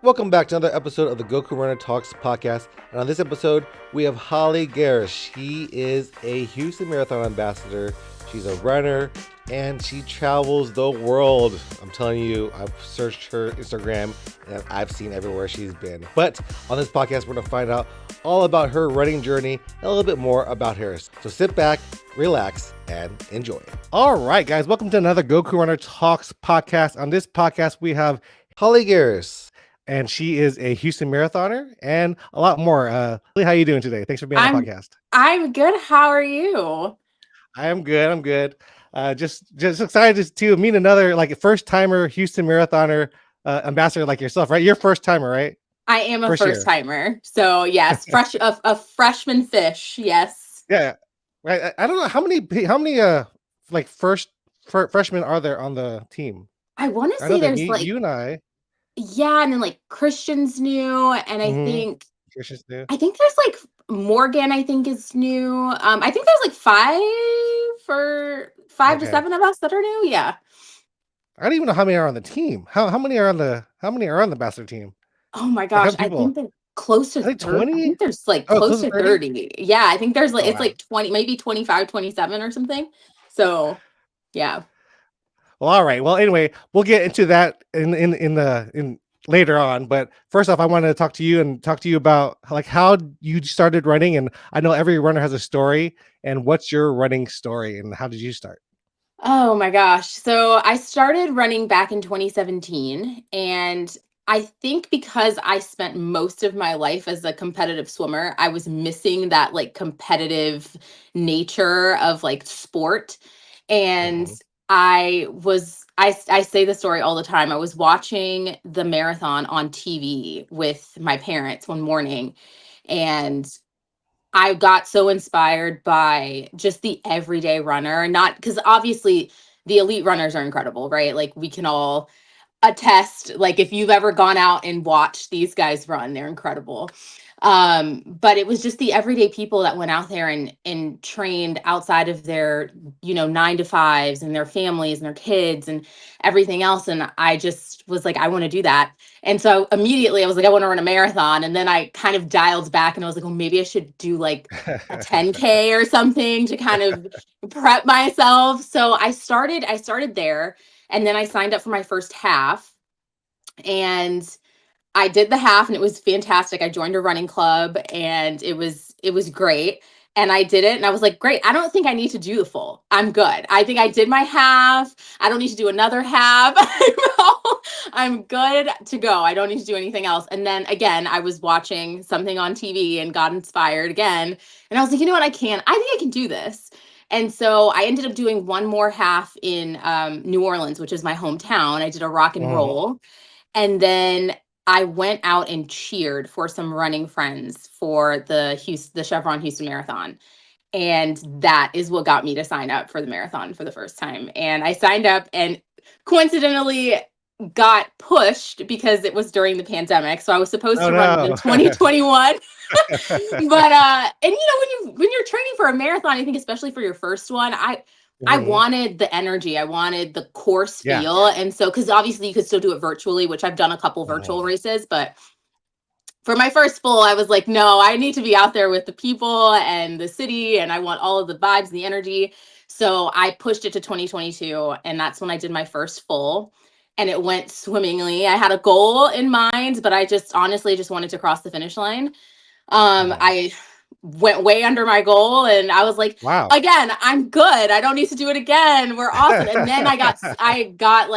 Welcome back to another episode of the Goku Runner Talks podcast. And on this episode, we have Halle Garrus. She is a Houston Marathon ambassador. She's a runner and she travels the world. I'm telling you, I've searched her Instagram and I've seen everywhere she's been. But on this podcast, we're going to find out all about her running journey and a little bit more about her. So sit back, relax, and enjoy. All right, guys, welcome to another Goku Runner Talks podcast. On this podcast, we have Halle Garrus. And she is a Houston marathoner and a lot more. How are you doing today? Thanks for being on the podcast. I'm good. How are you? I am good. I'm good. Just excited to meet another first timer Houston marathoner ambassador like yourself, right? You're first timer, right? I am a first timer. So yes, a freshman fish. Yes. Yeah. Right. I don't know how many freshmen are there on the team. I want to say there's you and I. Yeah, and then Christian's new, and I think Christian's new. I think there's Morgan. I think is new. I think there's five to seven of us that are new. Yeah. I don't even know how many are on the team. How many are on the ambassador team? Oh my gosh, I think they're close to 30. 20. I think there's close to 30. Yeah, I think there's 20, maybe 25, 27 or something. So, yeah. Well, all right. Well, anyway, we'll get into that in later on. But first off, I wanted to talk to you about how you started running. And I know every runner has a story. And what's your running story and how did you start? Oh my gosh. So I started running back in 2017. And I think because I spent most of my life as a competitive swimmer, I was missing that competitive nature of sport. And I say the story all the time. I was watching the marathon on TV with my parents one morning, and I got so inspired by just the everyday runner. Not because obviously the elite runners are incredible, right? We can all attest, if you've ever gone out and watched these guys run, they're incredible. But it was just the everyday people that went out there and trained outside of their 9 to 5s and their families and their kids and everything else. And I just was I want to do that. And so immediately I was I want to run a marathon. And then I kind of dialed back and I was well, maybe I should do a 10K or something to kind of prep myself. So I started there, and then I signed up for my first half, and I did the half, and it was fantastic. I joined a running club, and it was great. And I did it, and I was great. I don't think I need to do the full. I'm good. I think I did my half. I don't need to do another half. I'm good to go. I don't need to do anything else. And then again, I was watching something on TV and got inspired again. And I was you know what? I think I can do this. And so I ended up doing one more half in New Orleans, which is my hometown. I did a rock and roll. And then I went out and cheered for some running friends for the Chevron Houston Marathon. And that is what got me to sign up for the marathon for the first time. And I signed up and coincidentally got pushed because it was during the pandemic. So I was supposed to run in 2021. But and when you're training for a marathon, I think especially for your first one, I wanted the energy. I wanted the course feel. And so, because obviously you could still do it virtually, which I've done a couple virtual races, but for my first full, I was no, I need to be out there with the people and the city, and I want all of the vibes and the energy. So I pushed it to 2022, and that's when I did my first full, and it went swimmingly. I had a goal in mind, but I just honestly just wanted to cross the finish line. I went way under my goal, and I was wow, again, I'm good. I don't need to do it again. We're awesome. And then I got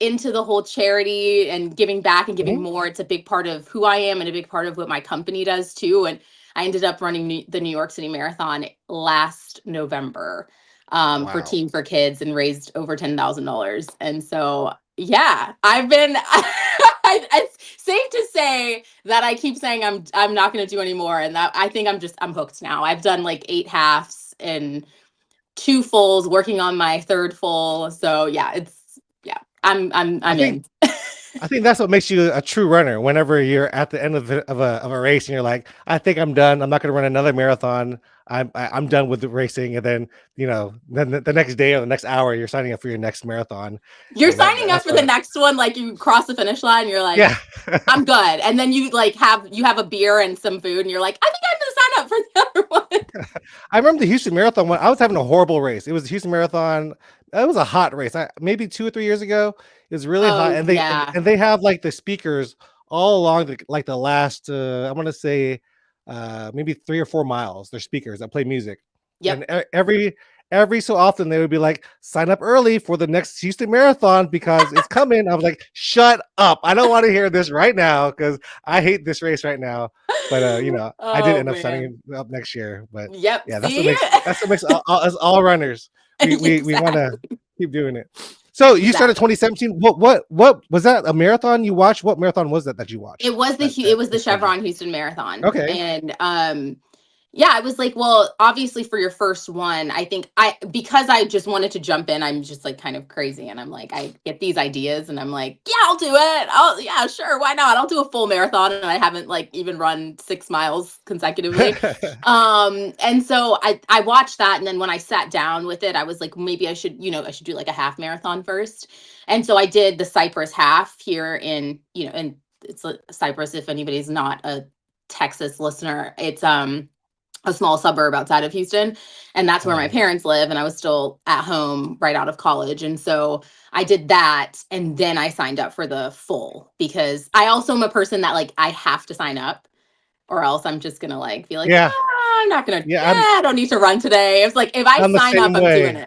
into the whole charity and giving back and giving more. It's a big part of who I am and a big part of what my company does too. And I ended up running the New York City Marathon last November for Team for Kids and raised over $10,000. And so, yeah, I've been, it's safe to say that I keep saying I'm not going to do anymore. And that I think I'm hooked now. I've done 8 halves and 2 fulls, working on my third full. So yeah, I'm in. I think that's what makes you a true runner. Whenever you're at the end of a race and you're like, I think I'm done. I'm not going to run another marathon. I'm done with the racing. And then then the next day or the next hour, you're signing up for your next marathon. You're And signing up that's for the what. next one, like you cross the finish line, you're like, Yeah. I'm good. And then you like have a beer and some food, and you're like, I think I'm gonna sign up for the other one. I remember the Houston Marathon when I was having a horrible race. It was the Houston Marathon. It was a hot race. Maybe 2 or 3 years ago. It was really hot, Oh and they and, yeah. and they have like the speakers all along the last. I want to say, maybe 3 or 4 miles. They're speakers that play music, and Yep. every so often they would be like, "Sign up early for the next Houston Marathon because it's coming." I was like, "Shut up! I don't want to hear this right now because I hate this race right now." But I did Oh end up man. signing up next year. But Yep. yeah, See? that's what makes us all runners. We want to Exactly. keep doing it. So you started Exactly. 2017. What was that, a marathon you watched? What marathon was that you watched? It That was the inspired you? Chevron Houston Marathon. Okay. And yeah, I was like, well, obviously for your first one, I think because I just wanted to jump in, I'm just like kind of crazy and I'm like I get these ideas and I'm like, yeah, I'll do it. Yeah, sure, why not? I'll do a full marathon and I haven't like even run 6 miles consecutively. And so I watched that and then when I sat down with it, I was like maybe I should do like a half marathon first. And so I did the Cypress half here in it's Cypress if anybody's not a Texas listener. It's a small suburb outside of Houston. And that's where my Mhm. parents live. And I was still at home right out of college. And so I did that. And then I signed up for the full because I also am a person that like I have to sign up or else I'm just going to like be like, Yeah, I'm not going to, yeah. I don't need to run today. It's like if I I'm the sign up, same I'm doing way.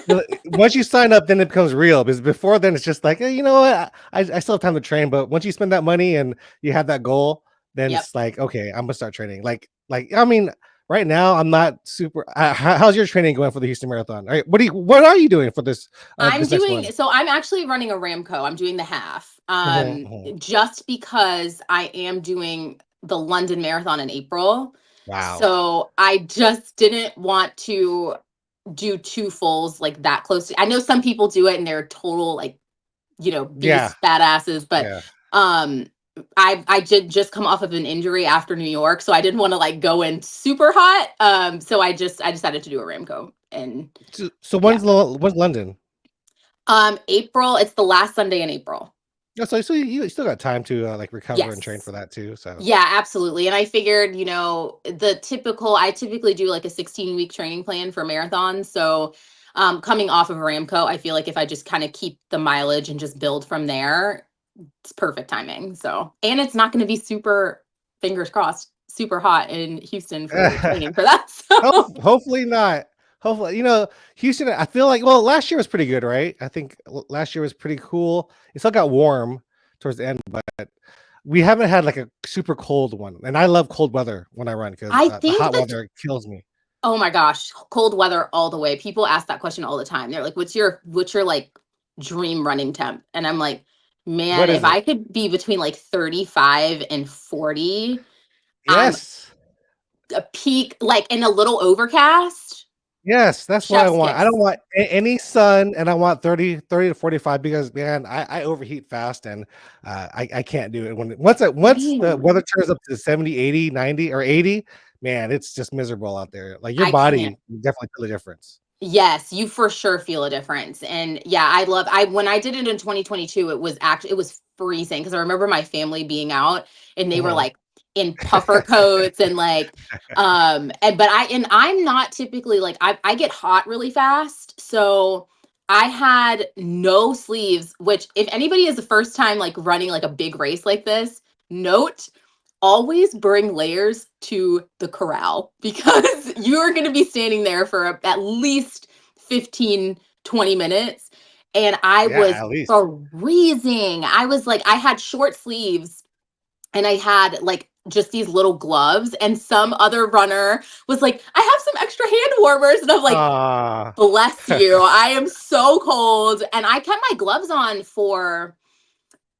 it. Once you sign up, then it becomes real. Because before then, it's just like, you know what? I still have time to train. But once you spend that money and you have that goal, then Yep. it's like, okay, I'm gonna start training. Like I mean, right now I'm not super. How's your training going for the Houston Marathon? All right, what are you doing for this next one? I'm actually running a Ramco. I'm doing the half. Mhm, mhm. Just because I am doing the London Marathon in April. Wow. So I just didn't want to do two fulls like that close to, I know some people do it and they're total like, Yeah, beast badasses, but yeah. um I did just come off of an injury after New York, so I didn't want to like go in super hot. So I decided to do a Ramco and So yeah. when's London? April, it's the last Sunday in April. Yeah, so you still got time to like recover and train Yes. for that too. So Yeah, absolutely. And I figured, I typically do like a 16-week training plan for marathons. So coming off of Ramco, I feel like if I just kind of keep the mileage and just build from there, it's perfect timing. So, and it's not going to be super, fingers crossed, super hot in Houston for training for that. So, Hopefully not. Hopefully, Houston. I feel like last year was pretty good, right? I think last year was pretty cool. It still got warm towards the end, but we haven't had like a super cold one. And I love cold weather when I run because I the think hot that, weather kills me. oh my gosh, cold weather all the way. People ask that question all the time. They're like, what's your like dream running temp? And I'm like, man, What if is it? I could be between like 35 and 40, I'm Yes, a peak, like in a little overcast, yes, that's what I chef's want. I don't kiss. want any sun, and I want 30 to 45 because man, I overheat fast, and I can't do it when once the Same. weather turns up to 70, 80, 90, or 80, man, it's just miserable out there. Like your I can't. body you definitely feel the difference. Yes, you for sure feel a difference. And yeah, I when I did it in 2022, it was freezing because I remember my family being out and they were Mhm. like in puffer coats and like and I'm not typically like I get hot really fast. So I had no sleeves, which if anybody is the first time like running like a big race like this, note always bring layers to the corral because you're going to be standing there for at least 15, 20 minutes. And I Yeah, was at least. freezing. I was like, I had short sleeves and I had like just these little gloves. And some other runner was like, I have some extra hand warmers. And I'm like, Ah. bless you. I am so cold. And I kept my gloves on for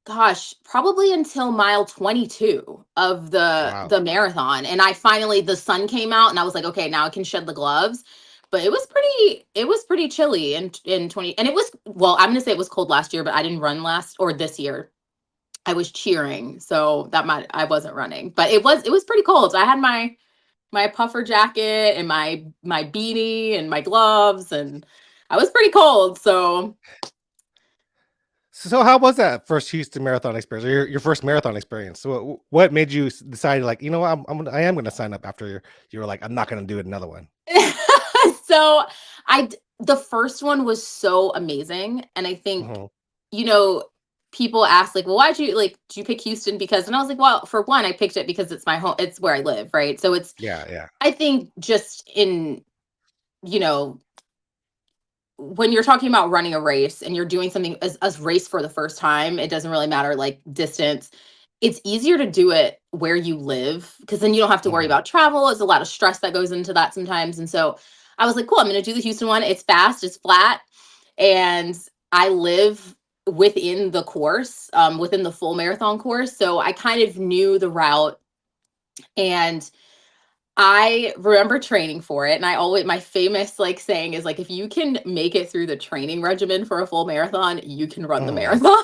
gosh, probably until mile 22 of the Wow. the marathon. And I finally the sun came out and I was like, okay, now I can shed the gloves. But it was pretty chilly in 20 and it was well, I'm gonna say it was cold last year, but I didn't run last or this year. I was cheering, so that might I wasn't running, but it was pretty cold. I had my puffer jacket and my beanie and my gloves, and I was pretty cold. So So how was that first Houston marathon experience, or your first marathon experience? So what made you decide, like, you know what, I am gonna sign up after you were like, I'm not gonna do it another one. so the first one was so amazing, and I think, Hmm. you know, people ask like, well, why'd you like, do you pick Houston? Because, and I was like, well, for one, I picked it because it's my home, it's where I live, right? So it's, Yeah, yeah. I think just in, you know, when you're talking about running a race and you're doing something as a race for the first time, it doesn't really matter like distance. It's easier to do it where you live because then you don't have to worry Hmm. about travel. There's a lot of stress that goes into that sometimes. And so I was like, cool, I'm going to do the Houston one. It's fast, it's flat. And I live within the course, within the full marathon course. So I kind of knew the route. And I remember training for it, and I always, my famous like saying is like, if you can make it through the training regimen for a full marathon, you can run the Hmm. marathon.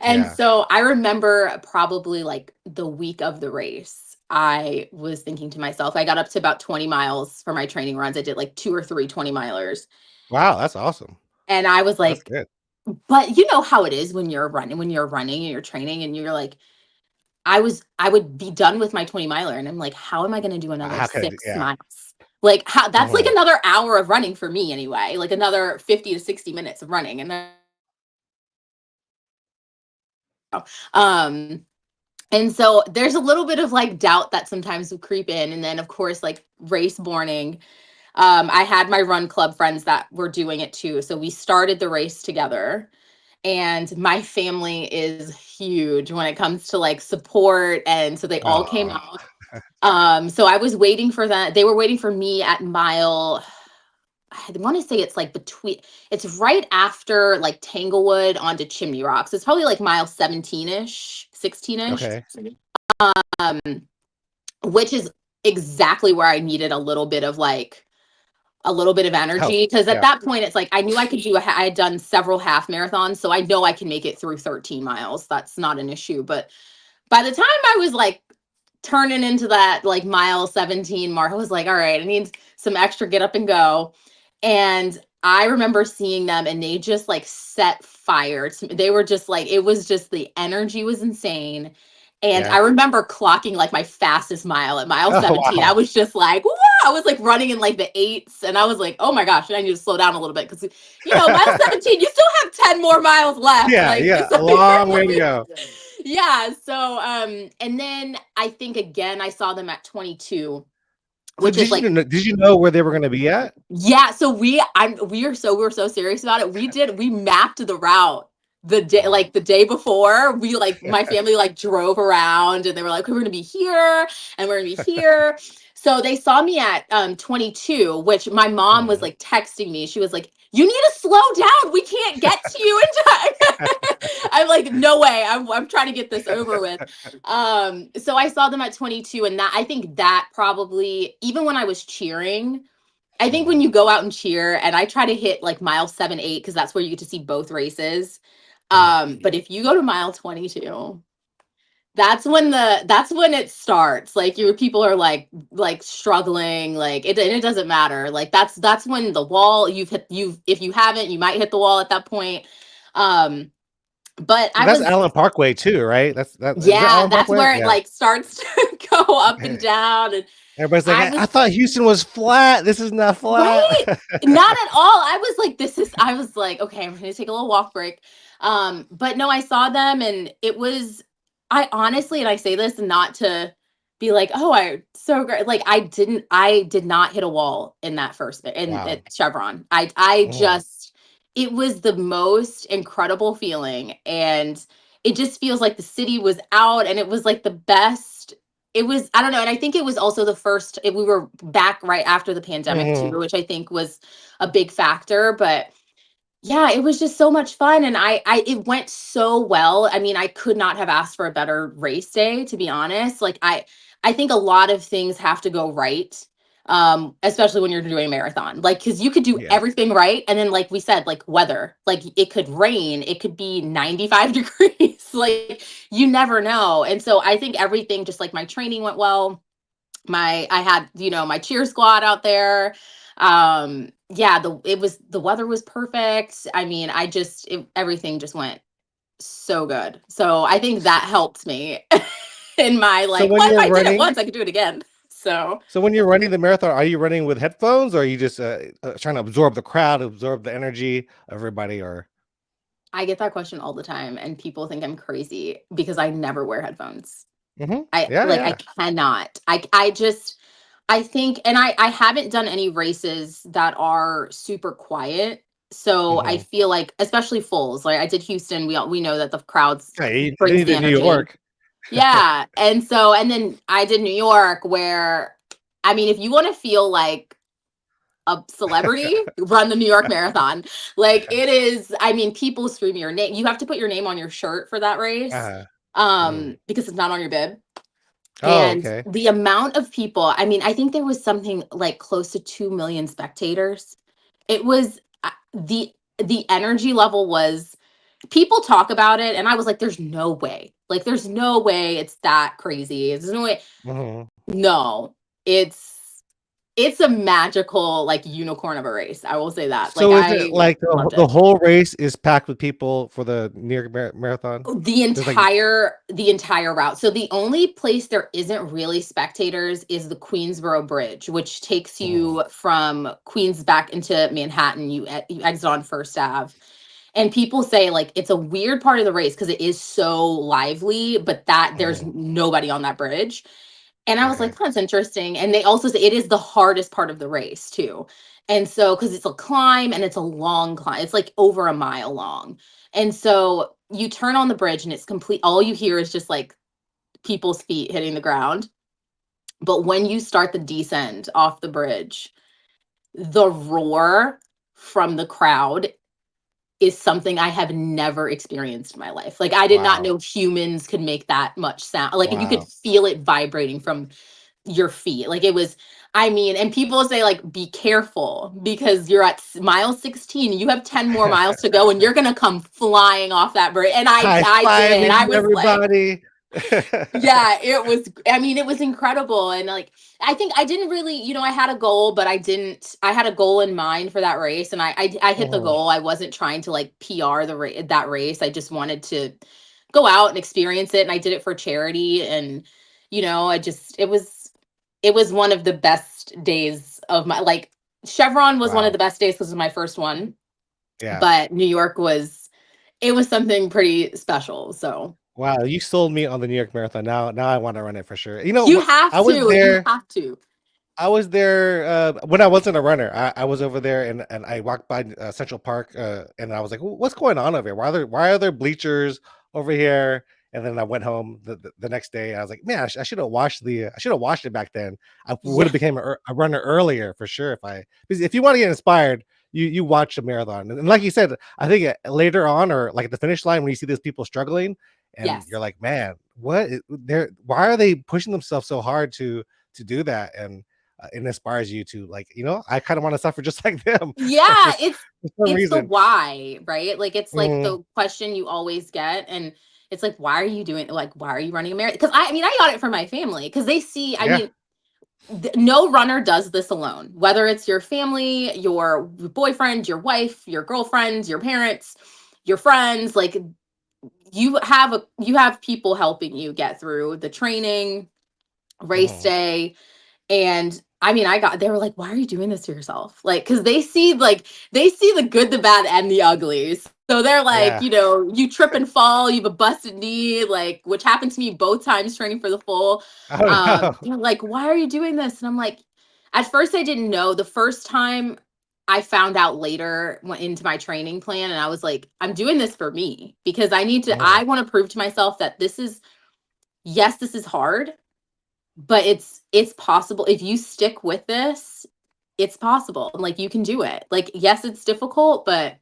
And Yeah. so I remember probably like the week of the race, I was thinking to myself, I got up to about 20 miles for my training runs. I did like 2 or 3 20 milers. Wow, that's awesome. And I was That's like, good. but you know how it is when you're running and you're training and you're like, I would be done with my 20 miler and I'm like, how am I going to do another How could, 6 yeah. miles? Like how that's like Hmm. another hour of running for me anyway, like another 50 to 60 minutes of running. And then um and so there's a little bit of like doubt that sometimes will creep in. And then of course, like race morning, I had my run club friends that were doing it too. So we started the race together. And my family is huge when it comes to like support. And so they all came Oh, out. So I was waiting for that. They were waiting for me at mile, I want to say it's like between, it's right after like Tanglewood onto Chimney Rock. So it's probably like mile 17-ish, 16-ish, okay. um, which is exactly where I needed a little bit of like, a little bit of Help. energy. Cause at Yeah. that point, it's like I knew I could do, I had done several half marathons. So I know I can make it through 13 miles. That's not an issue. But by the time I was like turning into that like mile 17 mark, I was like, all right, I need some extra get up and go. And I remember seeing them and they just like set fire to me. They were just like, it was just the energy was insane. And Yeah. I remember clocking like my fastest mile at mile Oh, 17. I wow. was just like, "Whoa!" I was like running in like the eights. And I was like, oh my gosh, I need to slow down a little bit. Cause you know, mile 17, you still have 10 more miles left. Yeah, Like yeah, it's a long way to go. yeah. So and then I think again I saw them at 22, So which is like did you know where they were gonna be at? yeah, so we were so serious about it. We mapped the route the day Wow. like the day before. We like my family like drove around and they were like, we're gonna be here and we're gonna be here. So they saw me at 22, which my mom was Mhm. like texting me. She was like, you need to slow down. We can't get to you in time. I'm like, no way. I'm trying to get this over with. So I saw them at 22, and that I think that probably even when I was cheering, I think when Mhm. you go out and cheer, and I try to hit like mile 7, 8, because that's where you get to see both races. Mhm. But if you go to mile 22, that's when it starts. Like your people are like struggling, like it and it doesn't matter. Like that's when the wall you've if you haven't, you might hit the wall at that point. Um, but I That's was Allen Parkway too, right? Is that yeah, Allen that's Parkway? where it Yeah. like starts to go up and down. And Everybody's like, I I was thought Houston was flat. This is not flat." right. Not at all. I was like, this is, I was like, okay, I'm going to take a little walk break. But no, I saw them and it was, I honestly, and I say this not to be like, oh, I so great. Like I did not hit a wall in that first bit in Wow. at Chevron. I Mhm. just, it was the most incredible feeling. And it just feels like the city was out and it was like the best it was I don't know, and I think it was also the first we were back right after the pandemic Mhm. too, which I think was a big factor, but yeah, it was just so much fun and I it went so well. I mean, I could not have asked for a better race day, to be honest. Like I think a lot of things have to go right. Especially when you're doing a marathon. Like cuz you could do Yeah. everything right and then like we said like weather. Like it could rain, it could be 95 degrees. like you never know. And so I think everything, just like my training went well. I had, my cheer squad out there. Yeah, the weather was perfect. I mean, everything just went so good. So I think that helped me in my So like, when well, if you're I did it running, once, I could do it again. So so when you're running the marathon, are you running with headphones, or are you just trying to absorb the crowd, absorb the energy of everybody, or? I get that question all the time, and people think I'm crazy because I never wear headphones. Yeah, I yeah. cannot. I think, and I haven't done any races that are super quiet. So I hmm feel like, especially fulls, like I did Houston, we know that the crowds Okay, and then brings you the did New energy. York. Yeah. And then I did New York, where, I mean, if you want to feel like a celebrity, run the New York Marathon. Like it is, I mean, people scream your name. You have to put your name on your shirt for that race. uh mhm. Because it's not on your bib. Oh, And okay. the amount of people, I mean, I think there was something like close to 2 million spectators. It was the energy level was, people talk about it, and I was like, there's no way. Like there's no way it's that crazy. There's no way. hmm No. It's a magical, like, unicorn of a race. I will say that. Like So is it I like loved the it. whole race is packed with people for the New York marathon? There's like, The entire route. So the only place there isn't really spectators is the Queensboro Bridge, which takes mhm, you from Queens back into Manhattan. You exit on First Ave. And people say like it's a weird part of the race because it is so lively, but that there's mhm, nobody on that bridge. And I was okay. like, that's interesting. And they also say it is the hardest part of the race too. And so, because it's a climb and it's a long climb, it's like over a mile long. And so you turn on the bridge and it's complete, all you hear is just like people's feet hitting the ground. But when you start the descent off the bridge, the roar from the crowd is something I have never experienced in my life. Like, I did not Wow. know humans could make that much sound. Like, you could Wow. feel it vibrating from your feet. Like it was, I mean, and people say like be careful because you're at mile 16, you have 10 more miles to go and you're going to come flying off that bridge. And I did. High-fiving I was like, everybody. yeah, it was, I mean, it was incredible. And like I think I didn't really, I had a goal, but I had a goal in mind for that race, and I hit the Mhm, goal. I wasn't trying to like PR that race. I just wanted to go out and experience it, and I did it for charity. And I just, it was one of the best days of my, like, Chevron was one of wow. the best days because it was my first one, Yeah. but New York was, it was something pretty special. So Wow, you sold me on the New York Marathon. Now I wanna run it for sure. you have I was to, you there have to. when I wasn't a runner. I was over there, and I walked by Central Park, and I was like, "What's going on over here? Why are there bleachers over here?" And then I went home the next day. And I was like, "Man, I should have washed it back then. I would Yeah. have became a runner earlier for sure because if you want to get inspired, you watch a marathon. And like you said, I think later on, or like at the finish line when you see these people struggling, and you're Yes. like, man, they're why are they pushing themselves so hard to do that? And it inspires you to, like, I kind of want to suffer just like them Yeah, for some it's the reason. why, right? Like it's like Mhm. the question you always get, and it's like, why are you doing, like, why are you running a marathon? Because I mean, I got it for my family because they see, I Yeah. mean, no runner does this alone. Whether it's your family, your boyfriend, your wife, your girlfriends, your parents, your friends, like you have people helping you get through the training, race Mhm. day. And I mean, they were like, why are you doing this to yourself? Like, because they see the good, the bad, and the uglies. So they're like, Yeah. you trip and fall, you have a busted knee, like, which happened to me both times training for the full. Oh no. They're like, why are you doing this? And I'm like, at first I didn't know. The first time I found out later, went into my training plan, and I was like, I'm doing this for me because Mhm. I want to prove to myself that yes, this is hard, but it's possible if you stick with this. It's possible. Like you can do it. Like yes, it's difficult, but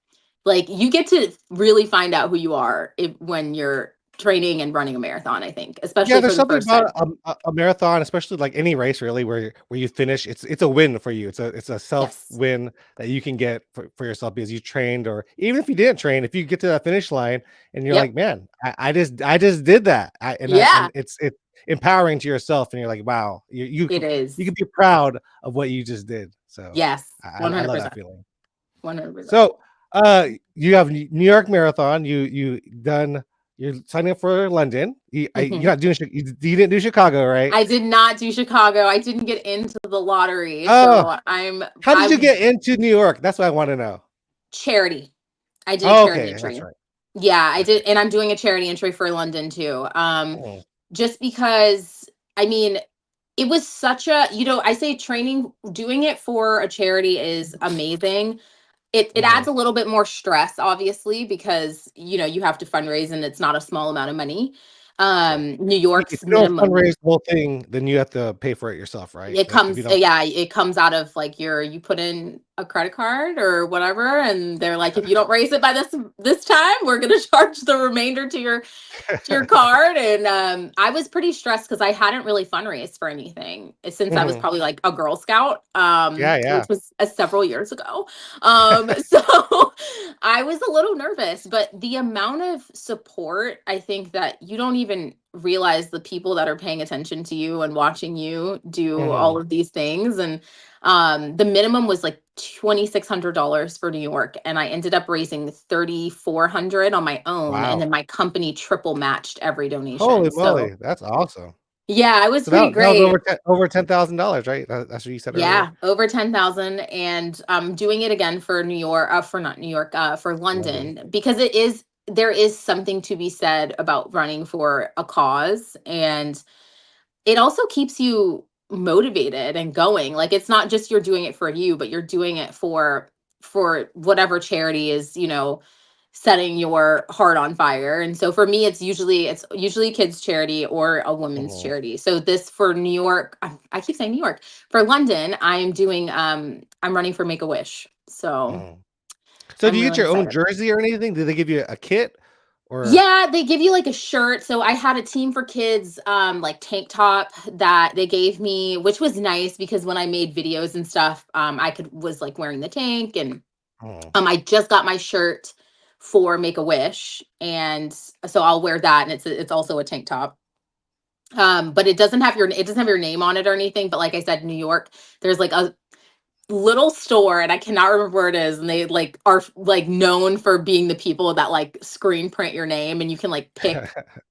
like you get to really find out who you are when you're training and running a marathon, I think, Yeah, especially there's for the something first about time. a marathon, especially like any race really, where you finish. It's a win for you. It's a self Yes. win that you can get for yourself because you trained, or even if you didn't train, if you get to that finish line and you're like, Yep. man, I just did that, and Yeah, it's empowering to yourself, and you're like, wow, it you can is. be proud of what you just did. So Yes, I love that 100%. feeling. 100%. So, you have New York Marathon. You done. You're signing up for London. You're Mhm. not doing. You didn't do Chicago, right? I did not do Chicago. I didn't get into the lottery, Oh, so how did I you get into New York? That's what I want to know. charity. I did a Oh, charity okay, that's entry. right. Yeah, I Okay. did, and I'm doing a charity entry for London too. Mhm, Just because, I mean, it was such a, I say training, doing it for a charity is amazing. It adds mhm. a little bit more stress, obviously, because you have to fundraise and it's not a small amount of money. Sure. New If York's you don't minimum, fundraise the whole thing, then you have to pay for it yourself, right? it Like if you comes, don't. yeah, it comes out of like you put in a credit card or whatever, and they're like, if you don't raise it by this time, we're gonna charge the remainder to your card. And I was pretty stressed because I hadn't really fundraised for anything since I was Mhm. probably like a Girl Scout, Yeah, which yeah. was several years ago. So I was a little nervous, but the amount of support, I think that you don't even realize the people that are paying attention to you and watching you do all Mhm. of these things. And the minimum was like $2,600 for New York, and I ended up raising 3,400 on my own, and Wow. then my company triple matched every donation. Holy So moly, that's awesome. yeah, it was So pretty that was great. over $10,000, right? That's what you said earlier. Yeah, over 10,000, and I'm doing it again for New York, for not New York, for London. London, because there is something to be said about running for a cause, and it also keeps you motivated and going. Like, it's not just you're doing it for you, but you're doing it for whatever charity is, setting your heart on fire. And so for me, it's usually kids charity or a women's Mhm, charity. So this for New York, I keep saying New York. For London, I'm running for Make a Wish. So mhm. So do I'm you get really your own excited. jersey or anything? Do they give you a kit or Yeah, they give you like a shirt. So I had a Team for Kids like tank top that they gave me, which was nice because when I made videos and stuff, I could was like wearing the tank. And Mhm. I just got my shirt for Make a Wish, and so I'll wear that, and it's also a tank top. But it doesn't have your name on it or anything, but like I said, New York, there's like a little store, and I cannot remember where it is, and they like are like known for being the people that like screen print your name, and you can like pick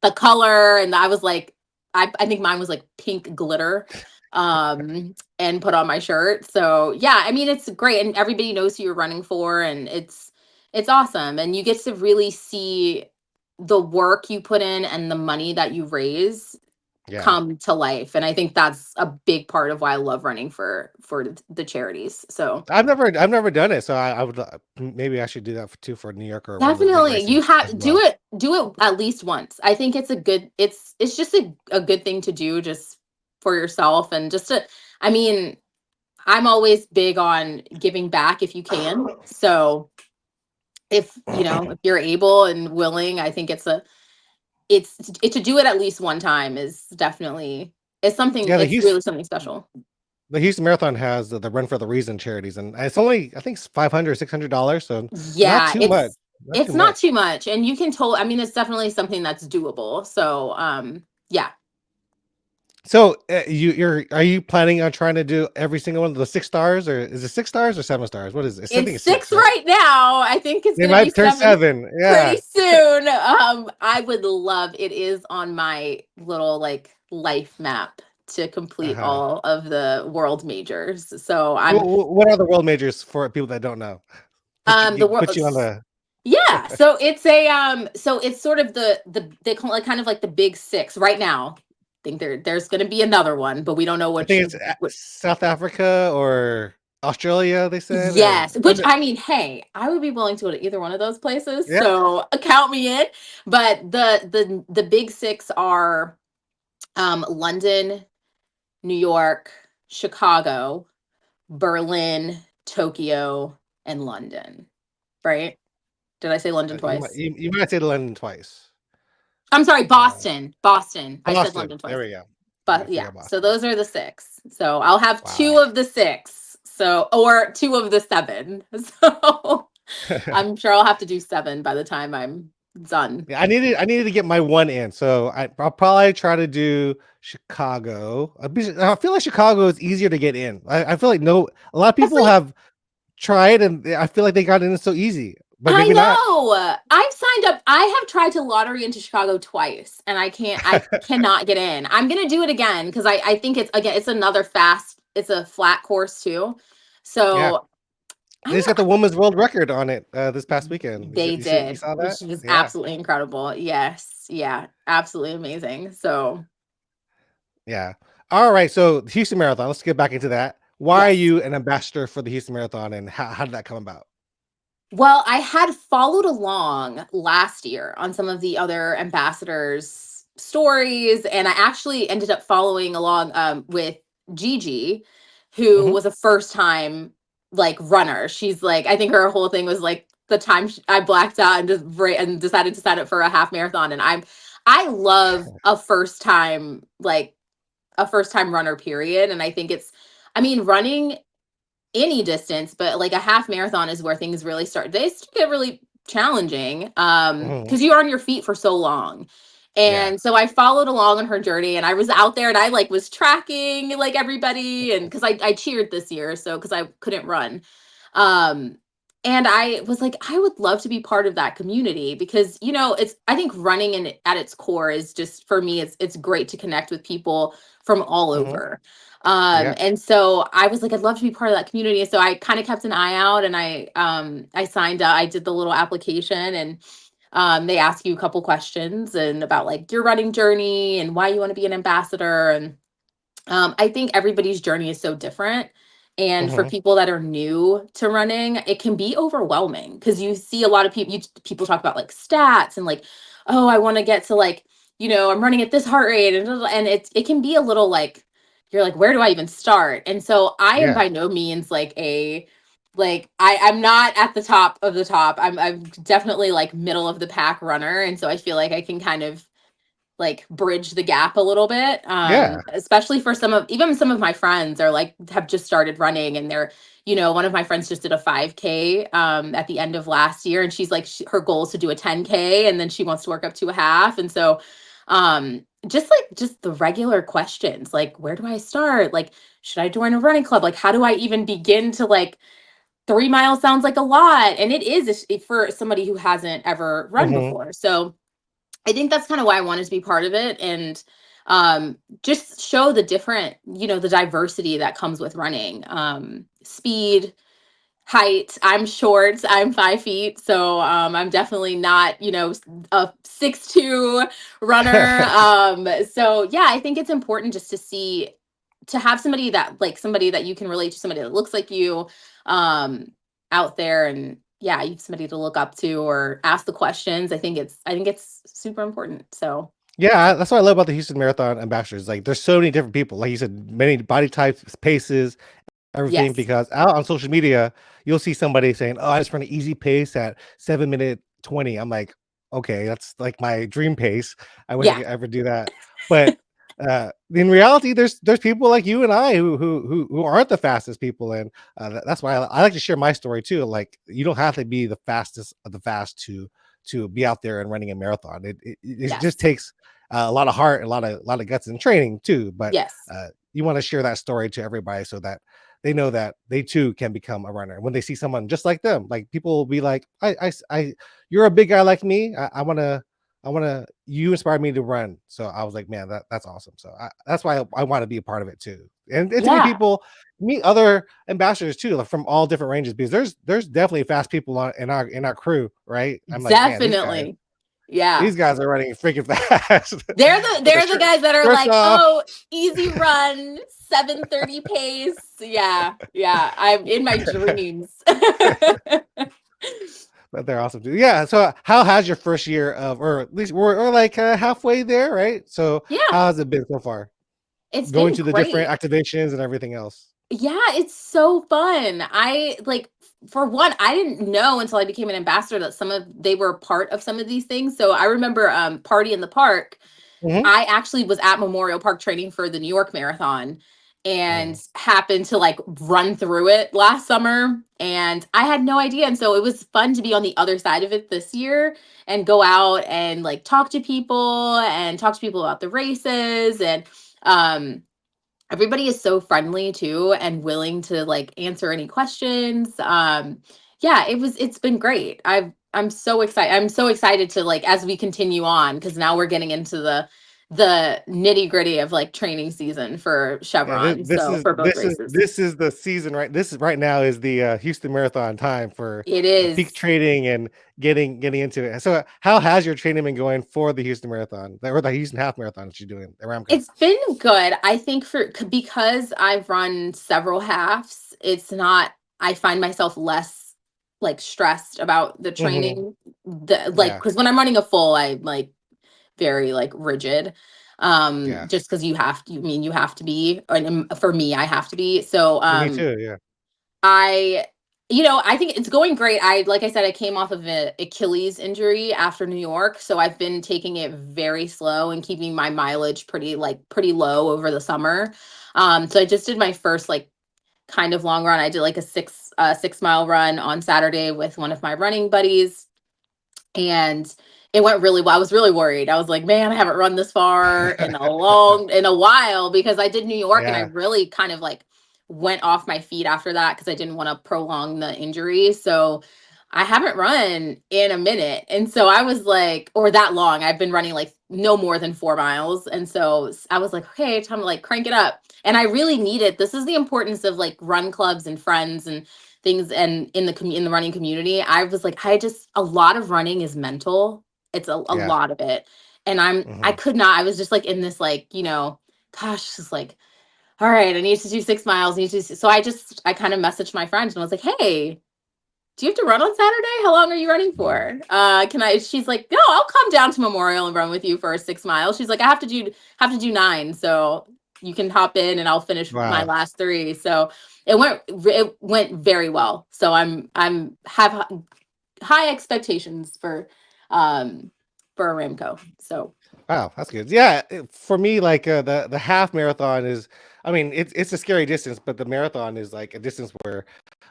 the color. And I was like, I think mine was like pink glitter, and put on my shirt. So yeah, I mean, it's great, and everybody knows who you're running for, and it's awesome, and you get to really see the work you put in and the money that you raise Yeah. come to life. And I think that's a big part of why I love running for the charities. So I've never done it, so I would maybe I should do that too for New York or one of the big definitely, races you have as do well. it at least once. I think it's just a good thing to do, just for yourself, and just to, I mean, I'm always big on giving back if you can. So if you're able and willing, I think to do it at least one time is definitely, Yeah, it's really something special. the Houston Marathon has the Run for the Reason charities, and it's only I think it's $500, $600, so not Yeah, too much, it's not too it's not much. too much, and you can I mean, it's definitely something that's doable. So, yeah. So, are you planning on trying to do every single one of the 6 stars, or is it 6 stars or 7 stars? What is it? I It's think it's 6, 6 right? right now. I think it's They gonna be might turn 7 7, pretty yeah. soon. I would love, it is on my little like life map to complete Uh-huh. all of the world majors. So What are the world majors for people that don't know? the Put world. you on the Yeah, so it's sort of they call it kind of like the big six right now. I think there's going to be another one, but we don't know I think it's which. South Africa or Australia, they said, or Yes, which, I mean, hey, I would be willing to go to either one of those places. yeah. So count me in. But the big six are London, New York, Chicago, Berlin, Tokyo, and London. Right? Did I say London You might twice? you might say London twice. I'm sorry, Uh, Boston. I said Boston. London There twice. we go. I But yeah, forgot so Boston. those are the six. So I'll have Wow. two of the six. So, or two of the seven. So I'm sure I'll have to do seven by the time I'm done. Yeah, I needed to get my one in, so I'll probably try to do Chicago. I feel like Chicago is easier to get in. I feel like a lot of It's people like, have tried, and I feel like they got in so easy, but I maybe not. know. I've signed up. I have tried to lottery into Chicago twice and I cannot get in. I'm gonna do it again because I think it's again, it's another it's a flat course too. Yeah, So they I'm just got the women's world record on it this past weekend. they You did, saw that? which was Yeah, absolutely incredible. Yes. Yeah. Absolutely amazing. So yeah. All right, so the Houston Marathon. Let's get back into that. Why are yes. you an ambassador for the Houston Marathon, and how did that come about? Well, I had followed along last year on some of the other ambassadors' stories, and I actually ended up following along with Gigi, who Hmm. was a first time like runner. She's like, I think her whole thing was like the time I blacked out and just and decided to sign up for a half marathon. And I love a first time runner period, and I think I mean running any distance, but like a half marathon is where things really get really challenging Hmm. because you're on your feet for so long. Yeah. And so I followed along on her journey and I was out there and I like was tracking like everybody and because I cheered this year, so because I couldn't run. Um and I was like, I would love to be part of that community because it's I think running at its core is just for me, it's great to connect with people from all Hmm. over. Yeah. And so I was like, I'd love to be part of that community. So I kind of kept an eye out and I signed up, I did the little application and they ask you a couple questions and about like your running journey and why you want to be an ambassador. And I think everybody's journey is so different. And for Hmm. people that are new to running, it can be overwhelming because you see a lot of people talk about like stats and like, oh, I want to get to like, I'm running at this heart rate and it can be a little like you're like, where do I even start? And so I am Yeah. by no means I'm not at the top of the top. I'm definitely like middle of the pack runner. And so I feel like I can kind of like bridge the gap a little bit, Yeah. especially for some of my friends are like have just started running and they're one of my friends just did a 5K at the end of last year and she's like her goal is to do a 10K and then she wants to work up to a half. And so just the regular questions like where do I start, like should I join a running club, like how do I even begin to like 3 miles sounds like a lot and it is for somebody who hasn't ever run Hmm. before. So I think that's kind of why I wanted to be part of it and just show the diversity that comes with running. Speed, height. I'm short. I'm 5 feet. So I'm definitely not, a 6'2" runner. So yeah, I think it's important just to have somebody that you can relate to, somebody that looks like you um, out there and yeah, you have somebody to look up to or ask the questions. I think it's super important. So Yeah, that's what I love about the Houston Marathon ambassadors. Like, there's so many different people. Like you said, many body types, paces, everything. yes. Because out on social media, you'll see somebody saying, "Oh, I just run an easy pace at 7 minute 20." I'm like, okay, that's like my dream pace. I wish I Yeah. could ever do that. But in reality, there's people like you and I who aren't the fastest people, and that's why I like to share my story too. Like, you don't have to be the fastest of the fast to be out there and running a marathon. It just Yes. takes a lot of heart, a lot of guts and training too. But Yes. you want to share that story to everybody so that they know that they too can become a runner. When they see someone just like them, like people will be like, you're a big guy like me. You inspired me to run. So I was like, man, that's awesome. So that's why I want to be a part of it too. And to meet Yeah. people, meet other ambassadors too, like from all different ranges, because there's definitely fast people in our crew, right? I'm like, man, Definitely. Yeah. these guys are running freaking fast with a They're the guys that are shirts like, off. "Oh, easy run, 7:30 pace." Yeah. Yeah. I'm in my dreams. But they're awesome too. Yeah. So how has your first year of, or at least we're like halfway there, right? So Yeah. how has it been so far? It's Going been to the different great. activations and everything else. Yeah, it's so fun. I like for one, I didn't know until I became an ambassador that they were part of some of these things. So I remember Party in the Park. Hmm. I actually was at Memorial Park training for the New York Marathon and Mm. happened to like run through it last summer, and I had no idea. And so it was fun to be on the other side of it this year and go out and like talk to people about the races. And um everybody is so friendly too and willing to like answer any questions. Yeah, it's been great. I'm so excited. I'm so excited to like as we continue on, because now we're getting into the nitty gritty of like training season for Yeah, Chevron. this So is for both this is races, this is the season, right? This is right now is the Houston Marathon time for it peak is. training and getting into it. So, how has your training been going for the Houston Marathon or the Houston Half Marathon that you're doing at Ramco? It's been good. I think because I've run several halves, it's not I find myself less like stressed about the Hmm. training. The like Yeah, because when I'm running a full, I like very like rigid. yeah. Just because you have to be, and for me, I have to be. So For me too. Yeah, I I think it's going great. Like I said, I came off of an Achilles injury after New York, so I've been taking it very slow and keeping my mileage pretty low over the summer. So I just did my first like kind of long run. I did like a 6 mile run on Saturday with one of my running buddies, and it went really well. I was really worried. I was like, man, I haven't run this far in a while, because I did New York and I yeah, really kind of like went off my feet after that because I didn't want to prolong the injury. So I haven't run in a minute. And so I was like, or that long. I've been running like no more than 4 miles. And so I was like, okay, time to like crank it up. And I really need it. This is the importance of like run clubs and friends and things, and in the running community. I was like, I just a lot of running is mental. It's a yeah. lot of it. And I Hmm. could not, I was just like in this like, gosh, just like, all right, I need to do 6 miles. So I kind of messaged my friend and was like, hey, do you have to run on Saturday? How long are you running Hmm. for? Can I? She's like, no, I'll come down to Memorial and run with you for 6 miles. She's like, I have to do 9, so you can hop in and I'll finish my Wow. last 3. So it went very well. So I'm have high expectations um for Ramco. So Wow, that's good. Yeah, for me, like the half marathon is, I mean, it's a scary distance, but the marathon is like a distance where,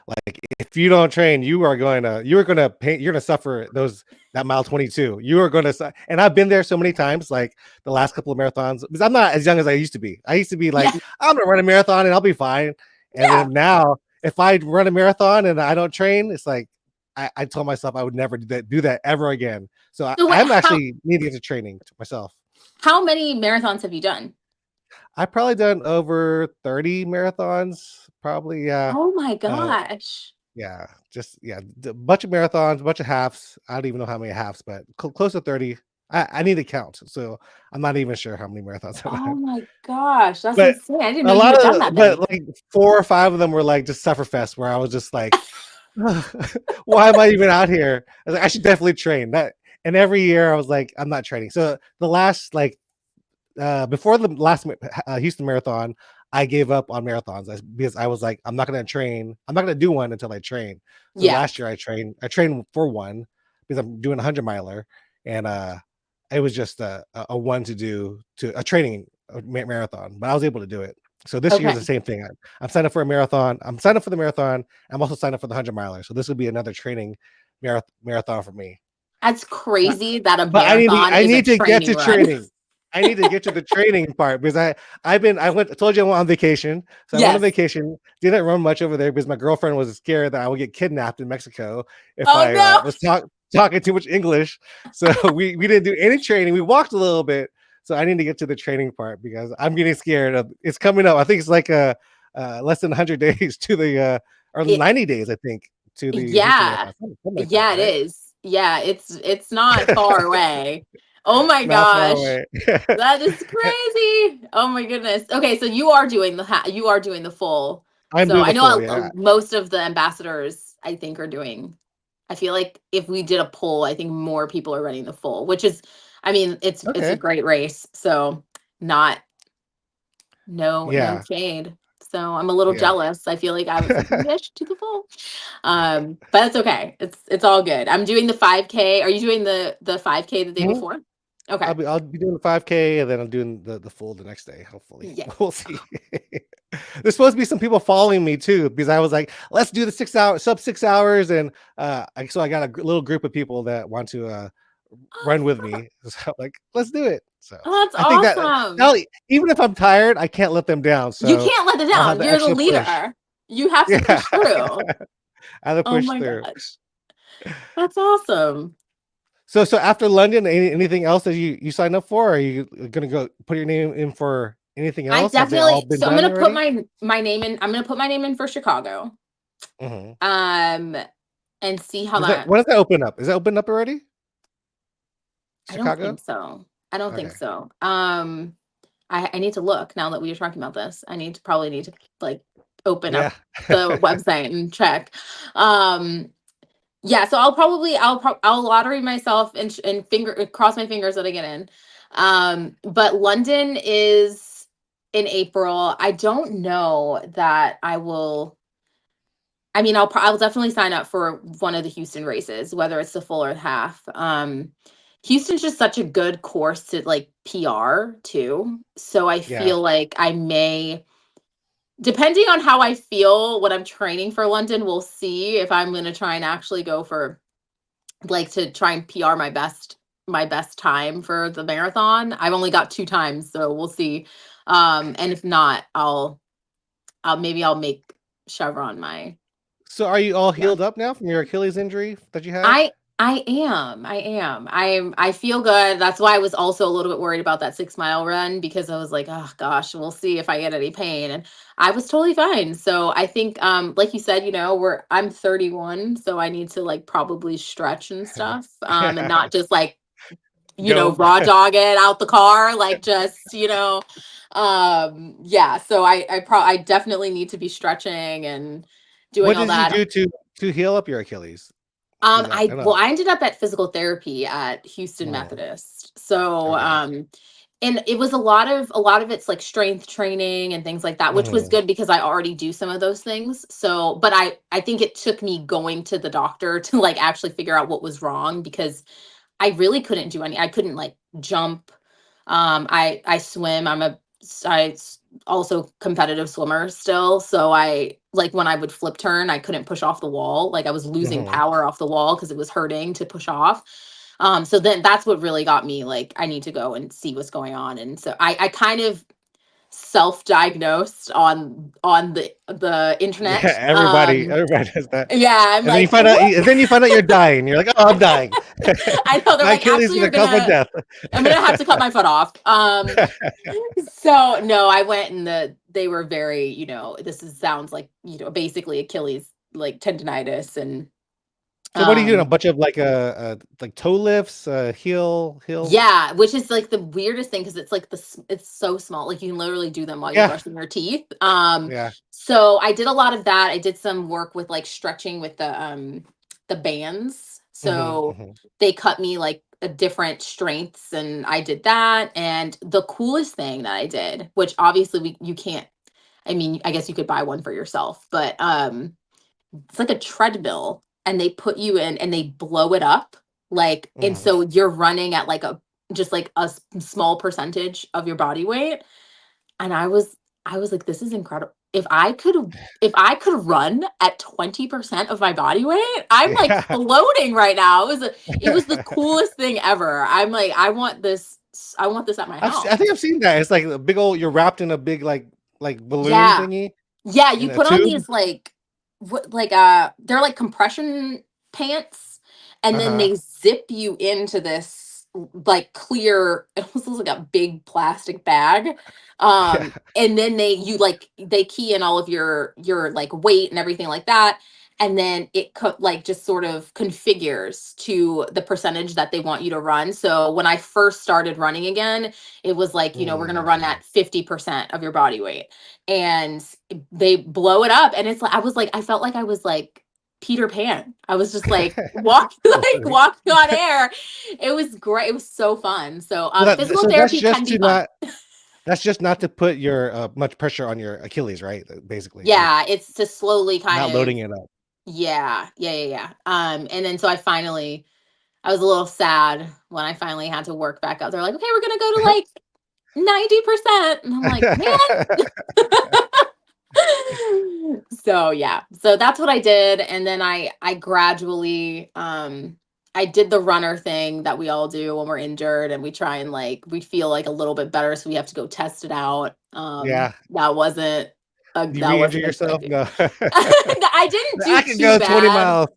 like, if you don't train, you're gonna pain, you're gonna suffer that mile 22. You are gonna, and I've been there so many times, like the last couple of marathons, because I'm not as young as I used to be. I used to be like, yeah, I'm gonna run a marathon and I'll be fine. And yeah. then now, if I run a marathon and I don't train, it's like I told myself I would never do that ever again. So So I'm actually needing to training to myself. how many marathons have you done? I've probably done over 30 marathons, probably. Yeah. Oh my Uh, gosh. yeah, just yeah, a bunch of marathons, a bunch of halves. I don't even know how many halves, but close to 30. I need to count, so I'm not even sure how many marathons I've Oh done. my gosh, that's But insane. I didn't know you had done that but many. like 4 or 5 of them were like just sufferfest, where I was just like, why am I even out here? I was like, I should definitely train that. And every year I was like, I'm not training. So the last like before the last Houston Marathon, I gave up on marathons because I was like, I'm not going to train. I'm not going to do one until I train. So Yeah. last year I trained. I trained for one because I'm doing a 100 miler, and it was just a one to do to a training marathon, but I was able to do it. So this year's the Okay. same thing. I'm signed up for a marathon. I'm signed up for the marathon. I'm also signed up for the 100 miler. So this will be another training marathon for me. That's crazy that a But marathon I is a need to get training to run. training. I need to get to the training part because I went I told you I went on vacation. So I went on Yes. vacation, didn't run much over there because my girlfriend was scared that I would get kidnapped in Mexico if Oh I no. was talking too much English. So we didn't do any training. We walked a little bit. So I need to get to the training part because I'm getting scared of it's coming up. I think it's like less than 100 days to the or It 90 days, I think, to the Houston yeah. Marathon. Something like that, Yeah, it right? is. Yeah, it's not far away. Oh my Not far gosh. away. That is crazy. Oh my goodness. Okay, so you are doing the full. I'm So doing I the know full, yeah. most of the ambassadors I think are doing. I feel like if we did a poll, I think more people are running the full, which is I mean, it's a Okay. great race. So not no Yeah. shade. So I'm a little Yeah. jealous. I feel like I was like, maybe I should do the full. But it's okay. It's all good. I'm doing the 5K. Are you doing the 5K the day Mhm. before? Okay. I'll be doing the 5K, and then I'm doing the full the next day, hopefully. Yeah. We'll see. There's supposed to be some people following me too, because I was like, "Let's do the 6 hour sub 6 hours," and, so I got a little group of people that want to, run with me. So I'm like, "Let's do it." So, Oh, that's I think that, awesome. now even if I'm tired, I can't let them down, You so can't let it I'll have down. the You're the extra push. leader. You have to Yeah. push through. I have to Oh push my through. gosh. That's awesome. So after London, anything else that you signed up for? Are you gonna go put your name in for anything I else? Have they all definitely been so I'm done gonna put already? my name in. I'm gonna put my name in for Chicago. Mhm. Um and see how Does that that when does that open up? Is that opened up already? I don't Chicago? think so. I don't think Okay. so. I need to look now that we are talking about this. I need to probably need to like open Yeah. up the website and check. Um yeah, so I'll lottery myself and finger cross my fingers that I get in. But London is in April. I don't know that I will. I mean, I'll definitely sign up for one of the Houston races, whether it's the full or half. Houston's just such a good course to like PR too. So I Yeah. feel like I may, depending on how I feel when I'm training for London, we'll see if I'm going to try and actually go for like to try and PR my best time for the marathon. I've only got two times, so we'll see. And if not, I'll maybe I'll make Chevron my So are you all yeah. healed up now from your Achilles injury that you had? I am. I feel good. That's why I was also a little bit worried about that 6 mile run because I was like, oh gosh, we'll see if I get any pain. And I was totally fine. So I think like you said, I'm 31, so I need to like probably stretch and stuff. And not just like, Go. raw dog it out the car, like just, yeah. So I definitely need to be stretching and doing What all did you that. do to heal up your Achilles? Because I know. I ended up at physical therapy at Houston Mhm. Methodist. So, Okay. and it was a lot of it's like strength training and things like that, which was Mhm. good because I already do some of those things. So, but I think it took me going to the doctor to like actually figure out what was wrong because I really couldn't do any. I couldn't like jump. I swim. Also competitive swimmer still. So I like when I would flip turn, I couldn't push off the wall. Like I was losing Mhm. power off the wall because it was hurting to push off. So then that's what really got me like I need to go and see what's going on. And so I kind of self-diagnosed on the Yeah, internet. everybody does that. Yeah, I'm And then you like, find out what? and then you find out you're dying. You're like, "Oh, I'm dying. I know they're My like, Achilles is actually, gonna cause my death." I'm gonna have to cut my foot off. So no, I went and they were very, sounds like, basically Achilles like tendonitis and So what are you doing? A um bunch of like toe lifts, heel. yeah, which is like the weirdest thing because it's like it's so small. Like you can literally do them while you're Yeah, brushing your teeth. yeah. So I did a lot of that. I did some work with like stretching with the bands. Mhm, So mhm. they cut me like a different strengths and I did that. And the coolest thing that I did, which obviously you can't, I mean, I guess you could buy one for yourself, but it's like a treadmill and they put you in and they blow it up like and Mhm. so you're running at like a just like small percentage of your body weight and I was like this is incredible if I could run at 20% of my body weight I'm like Yeah. floating right now it was the coolest thing ever I'm like I want this at my I house. think I've seen that. It's like a big old you're wrapped in a big, like, balloon Yeah. thingy Yeah, in you a put on tube. these like they're like compression pants and then Uh-huh. they zip you into this like clear it almost looks like a big plastic bag. Yeah. And then they key in all of your like weight and everything like that and then like just sort of configures to the percentage that they want you to run. So when I first started running again, it was like, we're going to run Mhm. at 50% of your body weight and they blow it up and it's like I felt like I was like Peter Pan. I was just like walking like Floating. walking on air. It was great. It was so fun. So So physical that's therapy can just be to fun. not That's just not to put your much pressure on your Achilles, right? Basically, like Yeah, it's to slowly kind not of loading it up. yeah. And then so I was a little sad when I finally had to work back up. They're like, "Okay, we're gonna go to like 90%." And I'm like, "Man." So yeah. So that's what I did. And then I gradually I did the runner thing that we all do when we're injured and we try and like we feel like a little bit better. So we have to go test it out. Yeah. You That re-injure wasn't a good yourself? idea. No. I didn't I do can too go 20 bad. miles.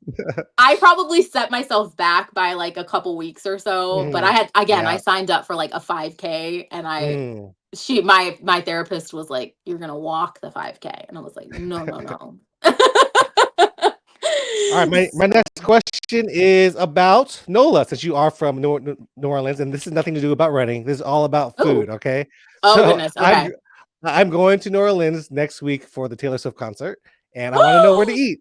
I probably set myself back by like a couple weeks or so, but I Mhm. had again, I Yeah. signed up for like a 5K and Mm. my therapist was like, "You're going to walk the 5K." And I was like, "No, no, no." All right, my next question is about Nola, since you are from New Orleans, and this is nothing to do about running. This is all about Oh, food, okay? oh So goodness. Okay. I'm going to New Orleans next week for the Taylor Swift concert, and I want to know where to eat.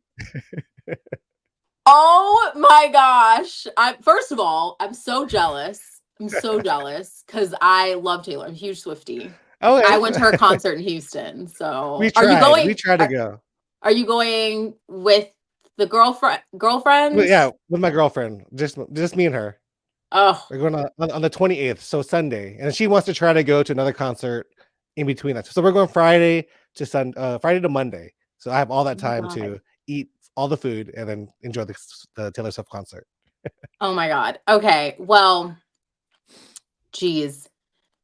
Oh my gosh. First of all, I'm so jealous. I'm so jealous because I love Taylor. I'm a huge Swiftie. I Okay, went to her concert in Houston. we So tried. We tried to are, go. are you going with the But yeah, girlfriends? with my girlfriend, just me and her. Oh We're going on the 28th, so Sunday, and she wants to try to go to another concert in between that. So we're going Friday to Monday. So I have all that my time God. to eat all the food and then enjoy the Taylor Swift concert. Oh my God. Okay. Well, geez.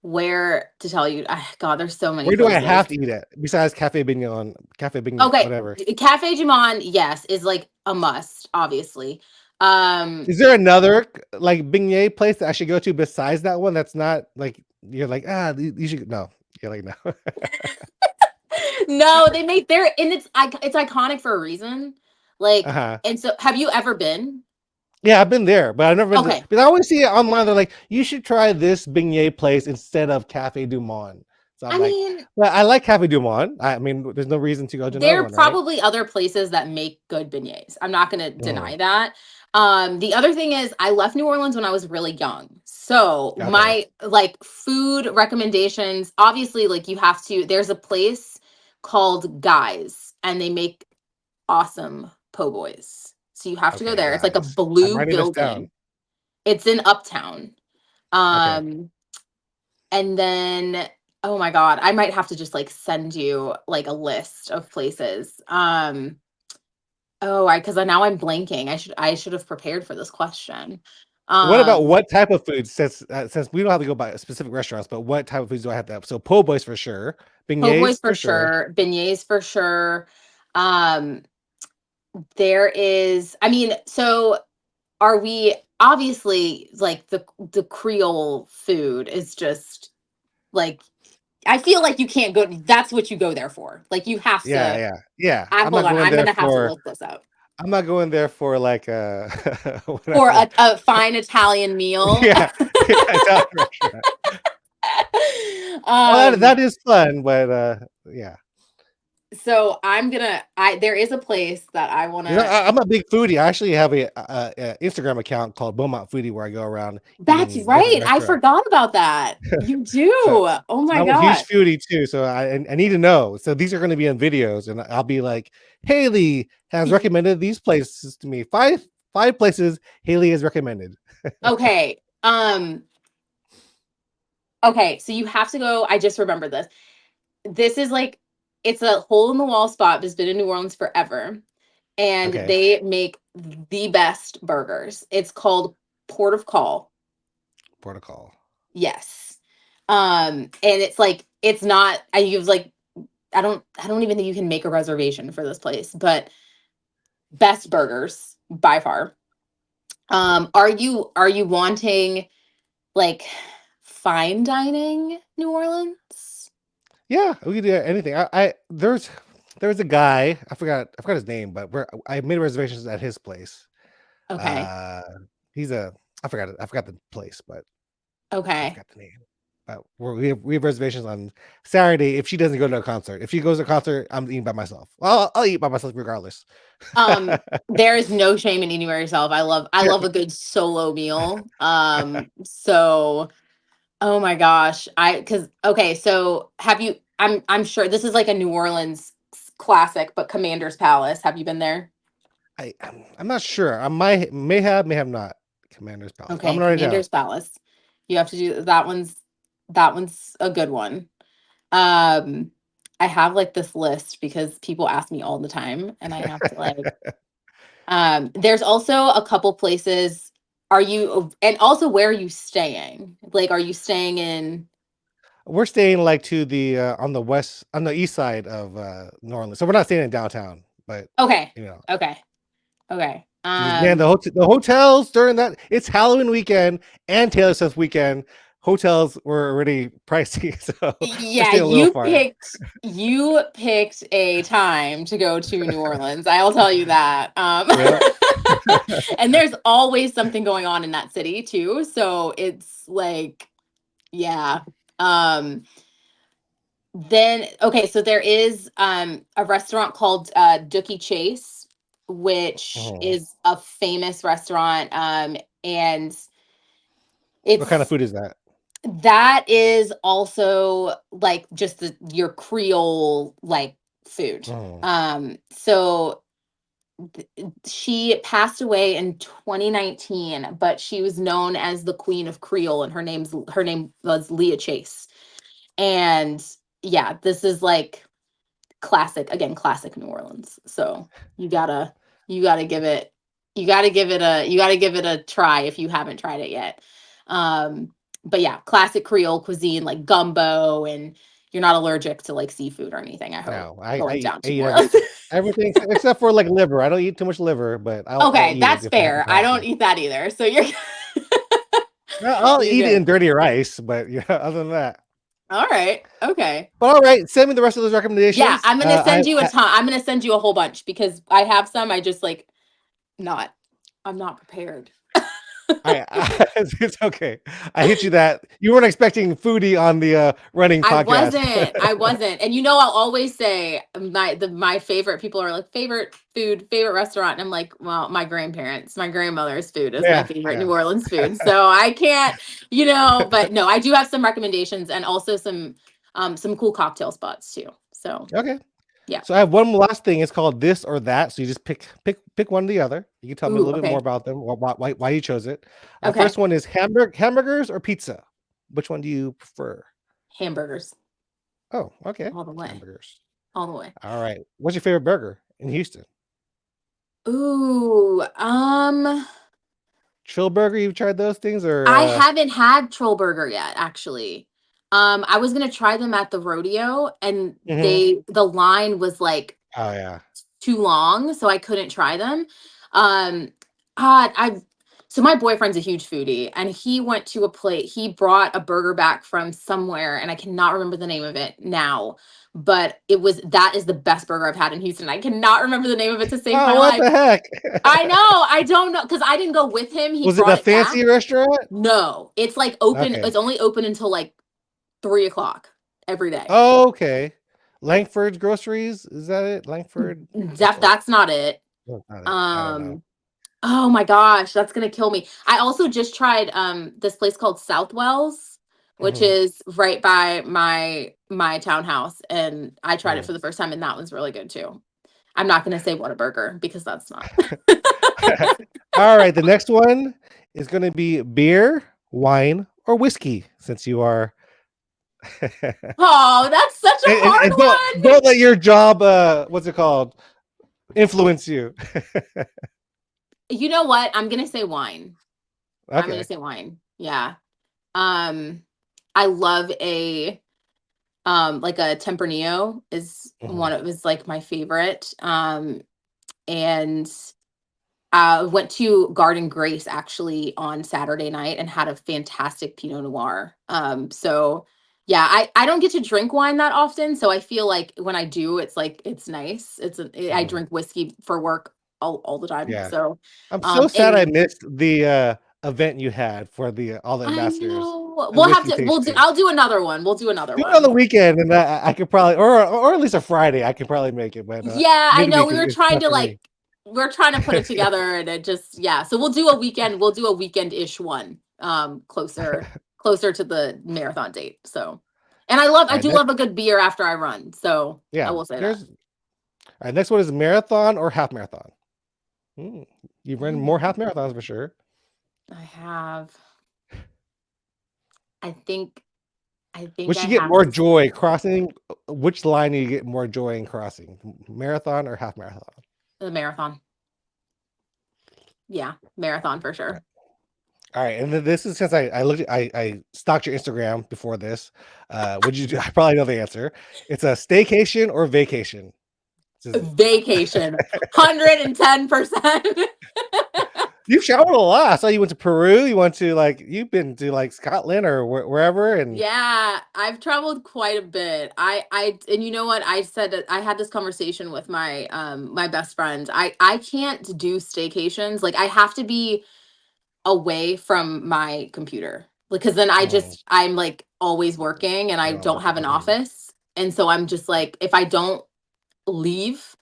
Where to tell you? God, there's so many Where do I places. have to eat at besides Cafe Bignon, Okay. whatever? Cafe Juman, yes, is like a must, obviously. Um, Is there another like beignet place that I should go to besides that one? That's not like you're like you should no. You're like no. no, they make their and it's iconic for a reason. Uh Like, huh. and so have you ever been? Yeah, I've been there, but I've never been to. Okay. But I always see it online. They're like, you should try this beignet place instead of Cafe Du Monde. So I'm I like, mean, well, I like Cafe Du Monde. I mean, there's no reason to go to another there are one, right? probably other places that make good beignets. I'm not going to Mm, deny that. The other thing is I left New Orleans when I was really young. So okay, my like food recommendations, obviously like you have to there's a place called Guys and they make awesome po' boys. So you have to go okay, there. It's like a guys. I'm blue writing this down. building. It's in Uptown. Okay, Um and then oh my god, I might have to just like send you like a list of places. Oh, I because now I'm blanking. I should have prepared for this question. what about Um, what type of food? Since we don't have to go by specific restaurants, but what type of foods do I have to have? So po' boys for sure, po' boys beignets for for sure. sure, beignets for sure. Um, there is, I mean, so are we obviously like the Creole food is just like I feel like you can't go. That's what you go there for. Like you have Yeah, to. yeah, yeah. I hold on. I'm gonna have to look this up I'm not going there for like for whatever. a fine Italian meal. Yeah, yeah, Italian restaurant. Well, that um, is fun, but, yeah. So I'm gonna I there is a place that I You know, wanna I'm a big foodie. I actually have a Instagram account called Beaumont Foodie where I go around that's eating different right. I restaurants. forgot about that. You do. So Oh my I'm a huge god. foodie too, so I need to know. So these are gonna be in videos, and I'll be like, "Haley has recommended these places to me. Five places Haley has recommended." Okay. Okay, so you have to go. I just remember this. This is like it's a hole in the wall spot that's been in New Orleans forever. And Okay, they make the best burgers. It's called Port of Call. protocol. Yes. And it's like it's not I use like I don't even think you can make a reservation for this place, but best burgers by far. Are you wanting like fine dining New Orleans? Yeah, we could do anything. There's a guy, I forgot his name, but I made reservations at his place. Okay. Uh, he's a I forgot the place, but I Okay. forgot the name. But we have reservations on Saturday if she doesn't go to a concert. If she goes to a concert, I'm eating by myself. Well, I'll eat by myself regardless. There is no shame in eating by yourself. I love a good solo meal. So Oh my gosh. Cuz okay, so have you I'm sure this is like a New Orleans classic, but Commander's Palace. Have you been there? I'm not sure. I may have not. Commander's Palace, but I'm Okay, gonna write it down. Commander's Palace. You have to do that one's a good one. Um I have like this list because people ask me all the time and I have to like there's also a couple places. Are you, and also where are you staying? Like, are you staying in? We're staying like to the on the east side of New Orleans, so we're not staying in downtown. But Okay, you know, okay, okay. because man, the hotels during that it's Halloween weekend and Taylor Swift weekend. Hotels were already pricey, so we're Yeah, staying a little far. you picked a time to go to New Orleans. I'll tell you that. Yeah. And there's always something going on in that city too. So it's like, yeah. Um, then okay, so there is a restaurant called Dookie Chase, which Mhm. is a famous restaurant. And What kind of it's food is that? that is also like just your Creole like food. Mhm. So she passed away in 2019, but she was known as the Queen of Creole, and her name was Leah Chase. And yeah, this is like classic, again, classic New Orleans. So you gotta you gotta give it you gotta give it a try if you haven't tried it yet. But yeah, classic Creole cuisine like gumbo, and you're not allergic to like seafood or anything, I hope, No, going down I to New eat Orleans. everything except for like liver. I don't eat too much liver, but I'll Okay, eat it that's if fair. I I have don't to. eat that either. So you're I'll you're eat it good. in dirty rice, but yeah, other than that. All right. Okay. But all right, send me the rest of those Yeah, recommendations. I'm gonna send you a ton. I'm gonna send you a whole bunch because I have some. I just like not. I'm not prepared. It's okay. I hit you that you weren't expecting foodie on the running podcast. I wasn't. And you know, I'll always say my favorite people are like favorite food, favorite restaurant. And I'm like, well, my grandmother's food is my Yeah, favorite yeah. New Orleans food. So I can't, but no, I do have some recommendations and also some cool cocktail spots too. So Okay. yeah. So I have one last thing. It's called this or that. So you just pick one or the other. You can tell me a Ooh, little bit more okay. about them, why you chose it. Okay. First one is hamburgers or pizza. Which one do you prefer? Hamburgers Oh, okay. all the way. Hamburgers. All the way. All right. What's your favorite burger in Houston? Ooh, Trill Burger. You've tried those things, or I haven't had Troll Burger yet, actually. I was gonna try them at the rodeo, and mhm. the line was like Oh yeah. too long, so I couldn't try them. Um, I so my boyfriend's a huge foodie, and he went to a plate. He brought a burger back from somewhere, and I cannot remember the name of it now. But that is the best burger I've had in Houston. I cannot remember the name of it to save Oh, my what life. the heck? I know. I don't know because I didn't go with him. He Was it brought a it back. fancy restaurant? No, it's like open. Okay. It's only open until like 3 o'clock every day. Oh, okay. Langford's Groceries, is that it? Langford? Or That's not it. no, not it. I don't know. Um, oh my gosh, that's gonna kill me. I also just tried this place called Southwells, which Mhm, is right by my townhouse, and I tried it mhm. for the first time, and that was really good too. I'm not gonna say Whataburger because that's not. All right, the next one is gonna be beer, wine, or whiskey, since you are and Oh, that's such a and hard one. don't let your job, what's it called, influence you. You know what? I'm gonna say wine. I'm gonna Okay. say wine. Yeah. Um, I love like a Tempranillo is Mhm. one of is like my favorite. And went to Garden Grace actually on Saturday night and had a fantastic Pinot Noir. So yeah, I don't get to drink wine that often, so I feel like when I do, it's like it's nice. I Mhm. drink whiskey for work all the time. Yeah. So I'm so sad I and missed the, event you had for the, all the I ambassadors, know the whiskey we'll do tasting. I'll do another one. We'll do another Do it on the one. weekend, and I could probably, or at least a Friday, I could probably make it, but, Yeah, I know midweek we were is trying tough to for me. we're trying to put it together, and it just, yeah. So we'll do a weekend-ish one closer. closer to the marathon date. So, and All I right, do love a good beer after I run. So I yeah, will say that. there's. All right, next one is marathon or half marathon. You've run more half Mm, marathons for sure. I have, I think, Which I you get have more to say joy crossing? Which line do you get more joy in crossing? Marathon or half marathon? the marathon. Yeah, marathon for sure. All right, and then this is since I looked I stalked your Instagram before this. Would you do? I probably know the answer. It's a staycation or vacation. This is- Vacation, 110%. You've traveled a lot. I saw you went to Peru. You went to you've been to Scotland or wherever, and Yeah, I've traveled quite a bit. And you know what? I said that I had this conversation with my my best friend. I can't do staycations. Like I have to be away from my computer. Because then mm, I'm like always working and I oh, don't have an mhm, office. And so I'm just like if I don't leave,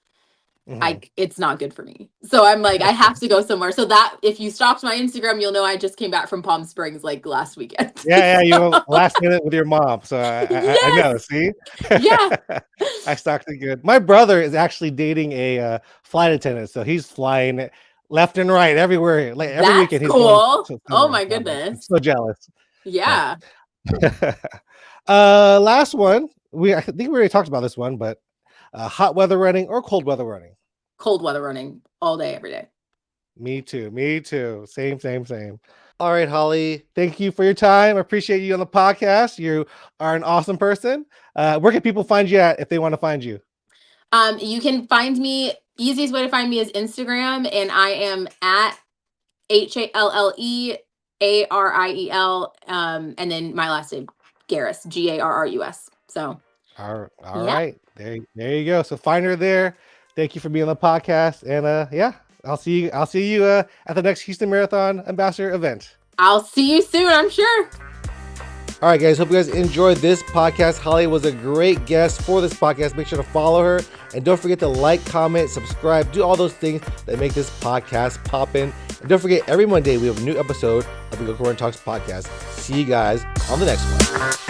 mhm. it's not good for me. So I'm like, I have to go somewhere. So that if you stalked my Instagram, you'll know I just came back from Palm Springs like last weekend. Yeah, you So, went last minute with your mom, so I know. yes. See, Yeah. I stalked it good. My brother is actually dating a flight attendant, so he's flying left and right everywhere. Like every That's weekend, he's going cool. Oh somewhere. my So I'm goodness. so jealous. But Yeah. last one, I think we already talked about this one, but hot weather running or cold weather running. Cold weather running all day, every day. Me too. Me too. Same, same, same. All right, Holly. Thank you for your time. I appreciate you on the podcast. You are an awesome person. Where can people find you at if they want to find you? You can find me, easiest way to find me is Instagram, and I am at HalleAriel, and then my last name, Garrus, Garrus. So All yeah. right. There you go. So find her there. Thank you for being on the podcast. And yeah, I'll see you at the next Houston Marathon Ambassador event. I'll see you soon, I'm sure. All right, guys. Hope you guys enjoyed this podcast. Holly was a great guest for this podcast. Make sure to follow her. And don't forget to like, comment, subscribe, do all those things that make this podcast poppin'. And don't forget, every Monday we have a new episode of the Goku Talks podcast. See you guys on the next one.